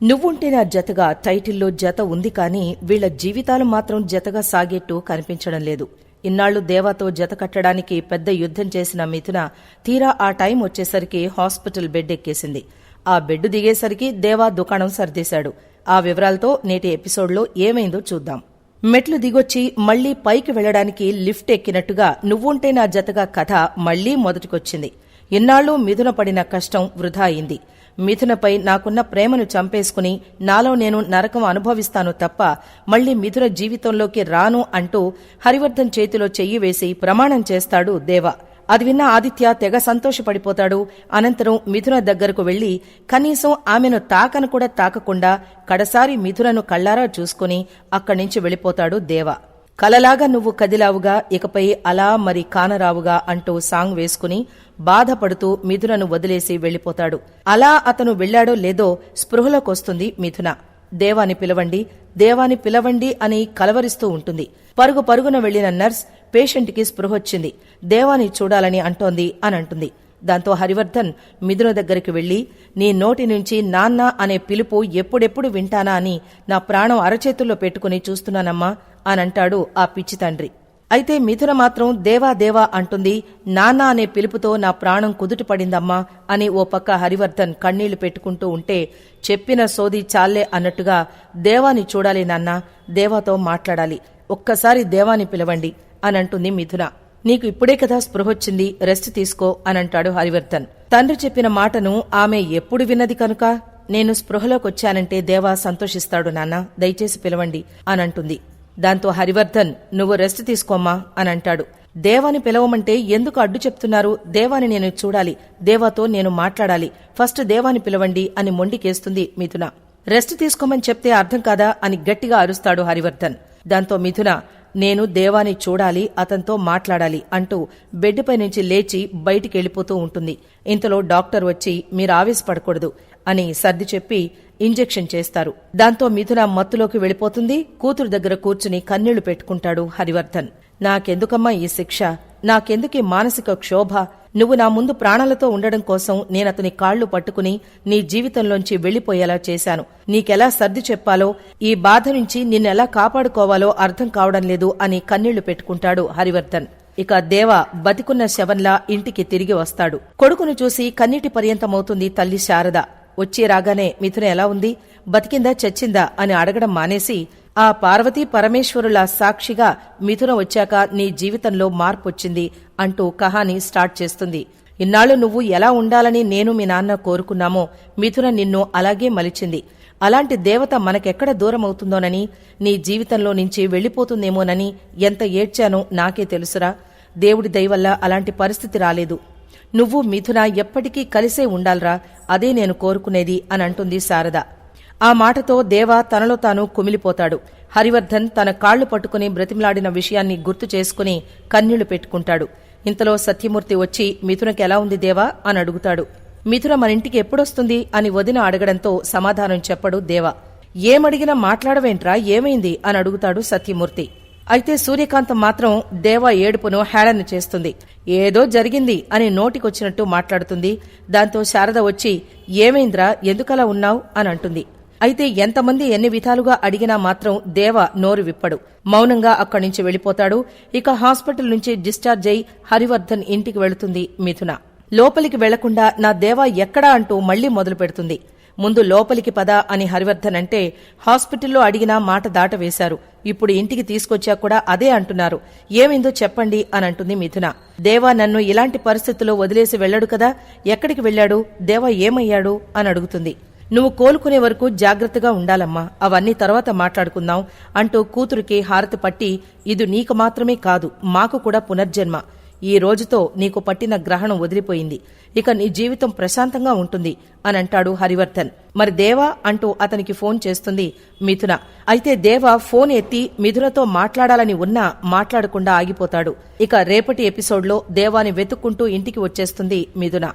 నువ్వుంటే నా జతగా టైటిల్లో జత ఉంది కానీ వీళ్ల జీవితాలు మాత్రం జతగా సాగేట్టు కనిపించడం లేదు. ఇన్నాళ్లు దేవాతో జత కట్టడానికి పెద్ద యుద్ధం చేసిన మిథున తీరా ఆ టైం వచ్చేసరికి హాస్పిటల్ బెడ్ ఎక్కేసింది. ఆ బెడ్ దిగేసరికి దేవా దుకాణం సర్దేశాడు. ఆ వివరాలతో నేటి ఎపిసోడ్లో ఏమైందో చూద్దాం. మెట్లు దిగొచ్చి మళ్లీ పైకి వెళ్లడానికి లిఫ్ట్ ఎక్కినట్టుగా నువ్వుంటే నా జతగా కథ మళ్లీ మొదటికొచ్చింది. ఇన్నాళ్లు మిథున పడిన కష్టం వృధా అయింది. మిథునపై నాకున్న ప్రేమను చంపేసుకుని నాలో నేను నరకం అనుభవిస్తాను తప్ప మళ్లీ మిథున జీవితంలోకి రాను అంటూ హరివర్ధన్ చేతిలో చెయ్యి వేసి ప్రమాణం చేస్తాడు దేవా. అది విన్న ఆదిత్య తెగ సంతోషపడిపోతాడు. అనంతరం మిథున దగ్గరకు వెళ్లి కనీసం ఆమెను తాకను కూడా తాకకుండా కడసారి మిథునను కళ్లారా చూసుకుని అక్కడ్నుంచి వెళ్లిపోతాడు దేవా. కలలాగా నువ్వు కదిలావుగా, ఇకపై అలా మరి కానరావుగా అంటూ సాంగ్ వేసుకుని బాధపడుతూ మిథునను వదిలేసి వెళ్లిపోతాడు. అలా అతను వెళ్లాడో లేదో స్పృహలోకొస్తుంది మిథున. దేవాని పిలవండి, దేవాని పిలవండి అని కలవరిస్తూ ఉంటుంది. పరుగు పరుగున వెళ్లిన నర్స్ పేషెంట్కి స్పృహొచ్చింది, దేవాని చూడాలని అంటోంది అని అంటుంది. దాంతో హరివర్ధన్ మిథున దగ్గరికి వెళ్లి నీ నోటి నుంచి నాన్న అనే పిలుపు ఎప్పుడెప్పుడు వింటానా అని నా ప్రాణం అరచేతుల్లో పెట్టుకుని చూస్తున్నానమ్మా అనంటాడు ఆ పిచ్చి తండ్రి. అయితే మిథున మాత్రం దేవా దేవా అంటుంది. నాన్న అనే పిలుపుతో నా ప్రాణం కుదుటపడిందమ్మా అని ఓ పక్క హరివర్ధన్ కన్నీళ్లు పెట్టుకుంటూ ఉంటే చెప్పిన సోది చాలే అన్నట్టుగా దేవాని చూడాలి నాన్న, దేవాతో మాట్లాడాలి, ఒక్కసారి దేవాని పిలవండి అనంటుంది మిథున. నీకు ఇప్పుడే కదా స్పృహొచ్చింది, రెస్ట్ తీసుకో అనంటాడు హరివర్ధన్. తండ్రి చెప్పిన మాటను ఆమె ఎప్పుడు విన్నది కనుక నేను స్పృహలోకొచ్చానంటే దేవా సంతోషిస్తాడు నాన్న, దయచేసి పిలవండి అనంటుంది. దాంతో హరివర్ధన్ నువ్వు రెస్ట్ తీసుకోమ్మా అనంటాడు. దేవాని పిలవమంటే ఎందుకు అడ్డు చెప్తున్నారు, దేవాని నేను చూడాలి, దేవాతో నేను మాట్లాడాలి, ఫస్ట్ దేవాని పిలవండి అని మొండికేస్తుంది మిథున. రెస్ట్ తీసుకోమని చెప్తే అర్థం కాదా అని గట్టిగా అరుస్తాడు హరివర్ధన్. దాంతో మిథున నేను దేవాని చూడాలి, అతనితో మాట్లాడాలి అంటూ బెడ్పై నుంచి లేచి బయటికెళ్లిపోతూ ఉంటుంది. ఇంతలో డాక్టర్ వచ్చి మీరు ఆవేశపడకూడదు అని సర్ది చెప్పి ఇంజెక్షన్ చేస్తారు. దాంతో మిథున మత్తులోకి వెళ్లిపోతుంది. కూతురు దగ్గర కూర్చుని కన్నీళ్లు పెట్టుకుంటాడు హరివర్ధన్. నాకెందుకమ్మా ఈ శిక్ష, నాకెందుకీ మానసిక క్షోభ, నువ్వు నా ముందు ప్రాణాలతో ఉండడం కోసం నేనతని కాళ్లు పట్టుకుని నీ జీవితంలోంచి వెళ్లిపోయేలా చేశాను. నీకెలా సర్ది చెప్పాలో, ఈ బాధ నుంచి నిన్నెలా కాపాడుకోవాలో అర్థం కావడం లేదు అని కన్నీళ్లు పెట్టుకుంటాడు హరివర్ధన్. ఇక దేవ బతికున్న శవంలా ఇంటికి తిరిగి వస్తాడు. కొడుకును చూసి కన్నీటి పర్యంతమవుతుంది తల్లి శారద. వచ్చి రాగానే మిథున ఎలా ఉంది, బతికిందా చచ్చిందా అని అడగడం మానేసి ఆ పార్వతీ పరమేశ్వరుల సాక్షిగా మిథున వచ్చాక నీ జీవితంలో మార్పొచ్చింది అంటూ కహాని స్టార్ట్ చేస్తుంది. ఇన్నాళ్లు నువ్వు ఎలా ఉండాలని నేను మీ నాన్న కోరుకున్నామో మిథున నిన్ను అలాగే మలిచింది. అలాంటి దేవత మనకెక్కడ దూరమవుతుందోనని, నీ జీవితంలో నుంచి వెళ్లిపోతుందేమోనని ఎంత ఏడ్చానో నాకే తెలుసురా. దేవుడి దయవల్ల అలాంటి పరిస్థితి రాలేదు. నువ్వు మిథున ఎప్పటికీ కలిసే ఉండాలరా, అదే నేను కోరుకునేది అని అంటుంది శారద. ఆ మాటతో దేవా తనలో తాను కుమిలిపోతాడు. హరివర్ధన్ తన కాళ్లు పట్టుకుని బ్రతిమలాడిన విషయాన్ని గుర్తు చేసుకుని కన్నీళ్లు పెట్టుకుంటాడు. ఇంతలో సత్యమూర్తి వచ్చి మిథునకెలా ఉంది దేవా అని అడుగుతాడు. మిథున మనింటికి ఎప్పుడొస్తుంది అని వదిన అడగడంతో సమాధానం చెప్పడు దేవా. ఏమడిగినా మాట్లాడవేంట్రా, ఏమైంది అని అడుగుతాడు సత్యమూర్తి. అయితే సూర్యకాంతం మాత్రం దేవా ఏడుపును హేళన చేస్తుంది. ఏదో జరిగింది అని నోటికొచ్చినట్టు మాట్లాడుతుంది. దాంతో శారద వచ్చి ఏమైంద్రా, ఎందుకలా ఉన్నావ్ అని అంటుంది. అయితే ఎంతమంది ఎన్ని విధాలుగా అడిగినా మాత్రం దేవ నోరు విప్పడు. మౌనంగా అక్కడి నుంచి వెళ్లిపోతాడు. ఇక హాస్పిటల్ నుంచి డిశ్చార్జ్ అయి హరివర్ధన్ ఇంటికి వెళుతుంది మిథున. లోపలికి వెళ్లకుండా నా దేవా ఎక్కడా అంటూ మళ్లీ మొదలు పెడుతుంది. ముందు లోపలికి పద అని హరివర్ధన్ అంటే హాస్పిటల్లో అడిగినా మాట దాటవేశారు. ఇప్పుడు ఇంటికి తీసుకొచ్చా కూడా అదే అంటున్నారు. ఏమైందో చెప్పండి అని అంటుంది మిథున. దేవా నన్ను ఇలాంటి పరిస్థితుల్లో వదిలేసి వెళ్లాడు కదా, ఎక్కడికి వెళ్లాడు, దేవా ఏమయ్యాడు అని అడుగుతుంది. నువ్వు కోలుకునే వరకు జాగ్రత్తగా ఉండాలమ్మా, అవన్నీ తర్వాత మాట్లాడుకుందాం అంటూ కూతురికి హారతి పట్టి ఇది నీకు మాత్రమే కాదు మాకు కూడా పునర్జన్మ. ఈ రోజుతో నీకు పట్టిన గ్రహణం వదిలిపోయింది, ఇక నీ జీవితం ప్రశాంతంగా ఉంటుంది అనంటాడు హరివర్ధన్. మరి దేవా అంటూ అతనికి ఫోన్ చేస్తుంది మిథున. అయితే దేవా ఫోన్ ఎత్తి మిథునతో మాట్లాడాలని ఉన్నా మాట్లాడకుండా ఆగిపోతాడు. ఇక రేపటి ఎపిసోడ్లో దేవాని వెతుక్కుంటూ ఇంటికి వచ్చేస్తుంది మిథున.